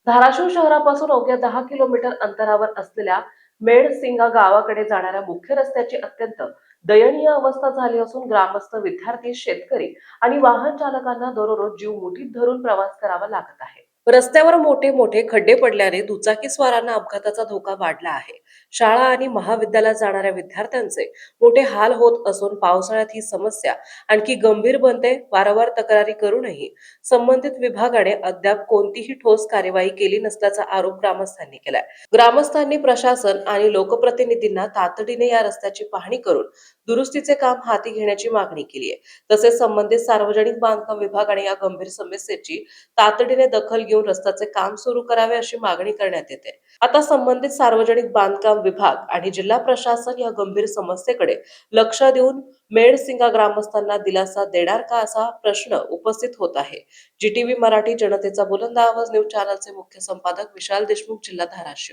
धाराशिव शहरापासून अवघ्या 10 किलोमीटर अंतरावर असलेल्या मेडसिंगा गावाकडे जाणाऱ्या मुख्य रस्त्याची अत्यंत दयनीय अवस्था झाली असून ग्रामस्थ, विद्यार्थी, शेतकरी आणि वाहन चालकांना दररोज जीव मुठीत धरून प्रवास करावा लागत आहे। रस्त्यावर मोठे मोठे खड्डे पडल्याने दुचाकीस्वारांना अपघाताचा धोका वाढला आहे। शाळा आणि महाविद्यालयात जाणाऱ्या विद्यार्थ्यांचे मोठे हाल होत असून पावसाळ्यात ही समस्या आणखी गंभीर बनते। वारंवार तक्रारी करूनही संबंधित विभागाने अद्याप कोणतीही ठोस कार्यवाही केली नसल्याचा आरोप ग्रामस्थांनी केलाय। ग्रामस्थांनी प्रशासन आणि लोकप्रतिनिधींना तातडीने या रस्त्याची पाहणी करून दुरुस्तीचे काम हाती घेण्याची मागणी केली आहे। तसेच संबंधित सार्वजनिक बांधकाम विभागाने या गंभीर समस्येची तातडीने दखल घेऊन रस्त्याचे काम सुरू करावे अशी मागणी करण्यात येते। आता संबंधित सार्वजनिक बांधकाम विभाग आणि जिल्हा प्रशासन या गंभीर समस्येकडे लक्ष देऊन मेडसिंगा ग्रामस्थांना दिलासा देणार का असा प्रश्न उपस्थित होत आहे। जीटीव्ही मराठी जनतेचा बुलंद आवाज न्यूज चॅनलचे मुख्य संपादक विशाल देशमुख, जिल्हा धाराशिव।